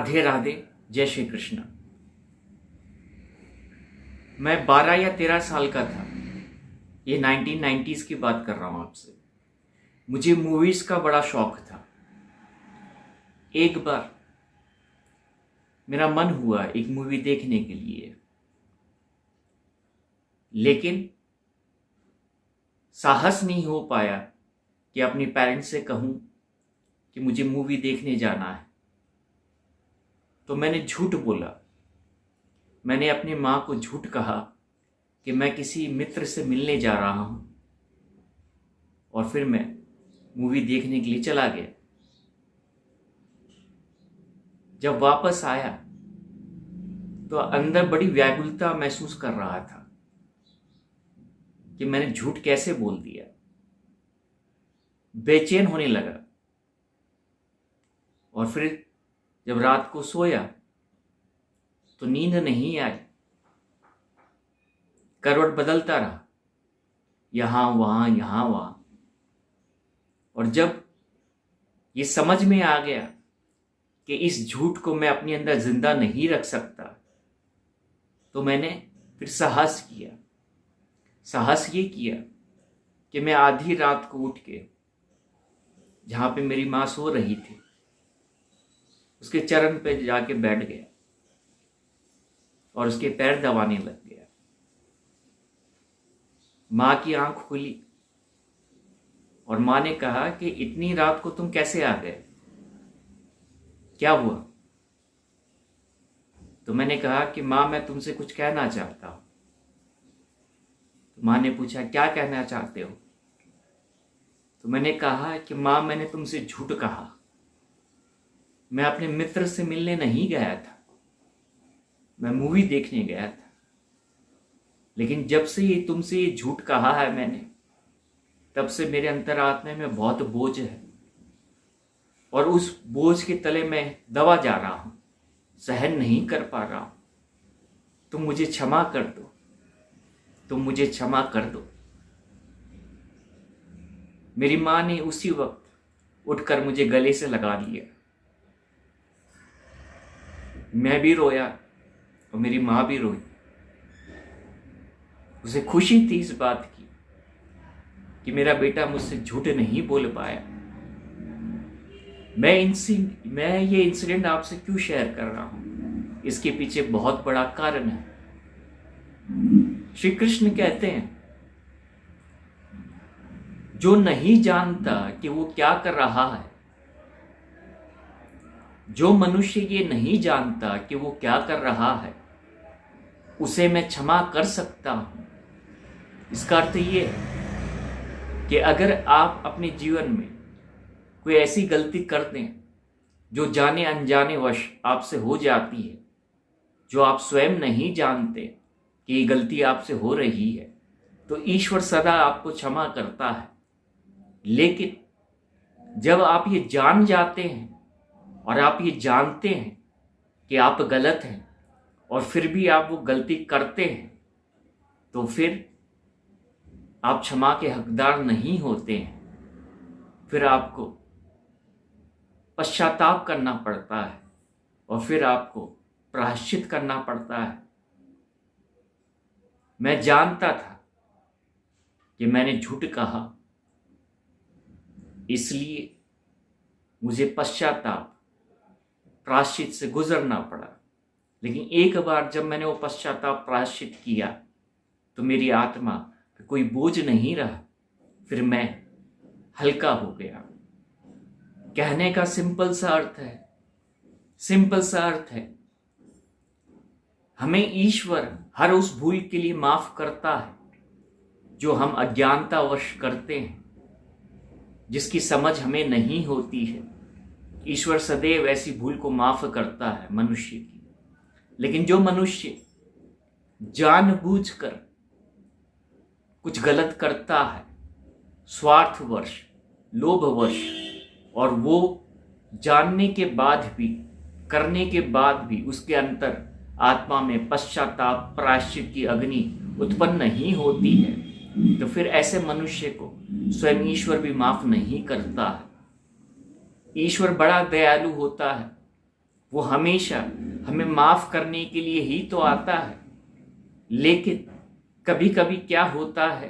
राधे राधे, जय श्री कृष्ण। मैं 12 या 13 साल का था। ये 1990s की बात कर रहा हूँ आपसे। मुझे मूवीज का बड़ा शौक था। एक बार मेरा मन हुआ एक मूवी देखने के लिए, लेकिन साहस नहीं हो पाया कि अपने पेरेंट्स से कहूँ कि मुझे मूवी देखने जाना है। तो मैंने झूठ बोला। मैंने अपनी माँ को झूठ कहा कि मैं किसी मित्र से मिलने जा रहा हूँ, और फिर मैं मूवी देखने के लिए चला गया। जब वापस आया तो अंदर बड़ी व्याकुलता महसूस कर रहा था कि मैंने झूठ कैसे बोल दिया। बेचैन होने लगा, और फिर जब रात को सोया तो नींद नहीं आई। करवट बदलता रहा, यहां वहां। और जब ये समझ में आ गया कि इस झूठ को मैं अपने अंदर जिंदा नहीं रख सकता, तो मैंने फिर साहस ये किया कि मैं आधी रात को उठ के जहां पे मेरी माँ सो रही थी उसके चरण पे जाके बैठ गया और उसके पैर दबाने लग गया। माँ की आंख खुली और माँ ने कहा कि इतनी रात को तुम कैसे आ गए, क्या हुआ? तो मैंने कहा कि माँ, मैं तुमसे कुछ कहना चाहता हूं। तो माँ ने पूछा, क्या कहना चाहते हो? तो मैंने कहा कि माँ, मैंने तुमसे झूठ कहा। मैं अपने मित्र से मिलने नहीं गया था, मैं मूवी देखने गया था। लेकिन जब से तुमसे ये झूठ कहा है मैंने, तब से मेरे अंतरात्मा में बहुत बोझ है, और उस बोझ के तले मैं दबा जा रहा हूं, सहन नहीं कर पा रहा हूं। तुम मुझे क्षमा कर दो। मेरी माँ ने उसी वक्त उठकर मुझे गले से लगा लिया। मैं भी रोया और मेरी माँ भी रोई। उसे खुशी थी इस बात की कि मेरा बेटा मुझसे झूठ नहीं बोल पाया। मैं ये इंसिडेंट आपसे क्यों शेयर कर रहा हूं? इसके पीछे बहुत बड़ा कारण है। श्री कृष्ण कहते हैं, जो नहीं जानता कि वो क्या कर रहा है, जो मनुष्य ये नहीं जानता कि वो क्या कर रहा है, उसे मैं क्षमा कर सकता हूं। इसका अर्थ ये है कि अगर आप अपने जीवन में कोई ऐसी गलती कर दें जो जाने अनजाने वश आपसे हो जाती है, जो आप स्वयं नहीं जानते कि ये गलती आपसे हो रही है, तो ईश्वर सदा आपको क्षमा करता है। लेकिन जब आप ये जान जाते हैं और आप ये जानते हैं कि आप गलत हैं, और फिर भी आप वो गलती करते हैं, तो फिर आप क्षमा के हकदार नहीं होते हैं। फिर आपको पश्चाताप करना पड़ता है, और फिर आपको प्रायश्चित करना पड़ता है। मैं जानता था कि मैंने झूठ कहा, इसलिए मुझे पश्चाताप प्रायश्चित से गुजरना पड़ा। लेकिन एक बार जब मैंने वो पश्चाताप प्रायश्चित किया, तो मेरी आत्मा पे कोई बोझ नहीं रहा। फिर मैं हल्का हो गया। कहने का सिंपल सा अर्थ है, हमें ईश्वर हर उस भूल के लिए माफ करता है जो हम अज्ञानतावश करते हैं, जिसकी समझ हमें नहीं होती है। ईश्वर सदैव ऐसी भूल को माफ करता है मनुष्य की। लेकिन जो मनुष्य जानबूझकर कुछ गलत करता है, स्वार्थवश, लोभवश, और वो जानने के बाद भी, करने के बाद भी उसके अंतर आत्मा में पश्चाताप प्रायश्चित की अग्नि उत्पन्न नहीं होती है, तो फिर ऐसे मनुष्य को स्वयं ईश्वर भी माफ नहीं करता है। ईश्वर बड़ा दयालु होता है, वो हमेशा हमें माफ करने के लिए ही तो आता है। लेकिन कभी कभी क्या होता है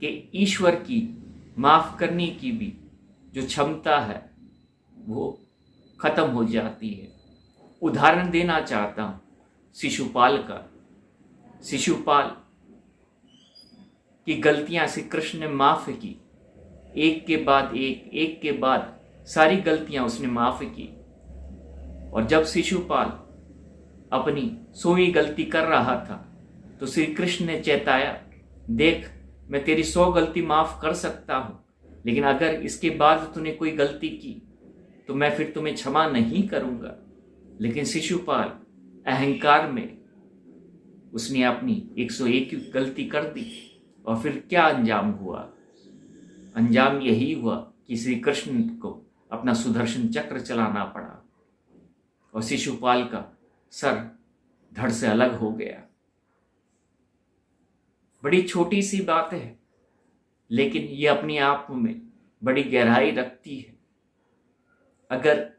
कि ईश्वर की माफ करने की भी जो क्षमता है वो खत्म हो जाती है। उदाहरण देना चाहता हूं शिशुपाल का। शिशुपाल की गलतियां श्री कृष्ण ने माफ की, एक के बाद एक के बाद सारी गलतियां उसने माफ की। और जब शिशुपाल अपनी 100वीं गलती कर रहा था तो श्री कृष्ण ने चेताया, देख मैं तेरी 100 गलती माफ कर सकता हूं, लेकिन अगर इसके बाद तूने कोई गलती की तो मैं फिर तुम्हें क्षमा नहीं करूंगा। लेकिन शिशुपाल अहंकार में उसने अपनी 101 गलती कर दी और फिर क्या अंजाम हुआ? अंजाम यही हुआ कि श्री कृष्ण को अपना सुदर्शन चक्र चलाना पड़ा और शिशुपाल का सर धड़ से अलग हो गया। बड़ी छोटी सी बात है, लेकिन ये अपने आप में बड़ी गहराई रखती है। अगर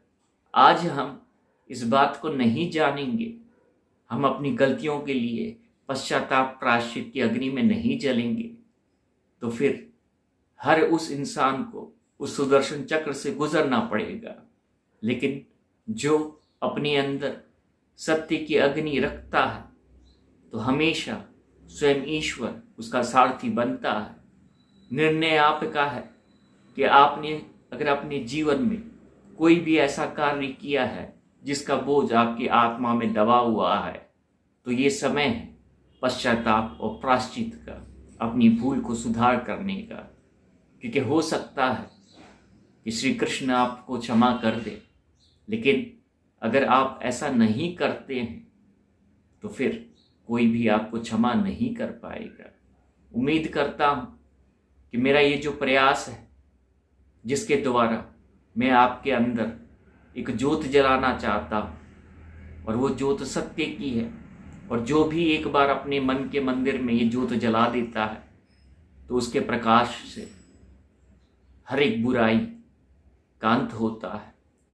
आज हम इस बात को नहीं जानेंगे, हम अपनी गलतियों के लिए पश्चाताप प्रायश्चित की अग्नि में नहीं जलेंगे, तो फिर हर उस इंसान को उस सुदर्शन चक्र से गुजरना पड़ेगा। लेकिन जो अपने अंदर सत्य की अग्नि रखता है तो हमेशा स्वयं ईश्वर उसका सारथी बनता है। निर्णय आपका है कि आपने अगर अपने जीवन में कोई भी ऐसा कार्य किया है जिसका बोझ आपकी आत्मा में दबा हुआ है, तो ये समय है पश्चाताप और प्रायश्चित का, अपनी भूल को सुधार करने का। क्योंकि हो सकता है कि श्री कृष्ण आपको क्षमा कर दे, लेकिन अगर आप ऐसा नहीं करते हैं तो फिर कोई भी आपको क्षमा नहीं कर पाएगा। उम्मीद करता हूं कि मेरा ये जो प्रयास है, जिसके द्वारा मैं आपके अंदर एक ज्योत जलाना चाहता हूं, और वो ज्योत सत्य की है, और जो भी एक बार अपने मन के मंदिर में ये ज्योत जला देता है तो उसके प्रकाश से हर एक बुराई का अंत होता है।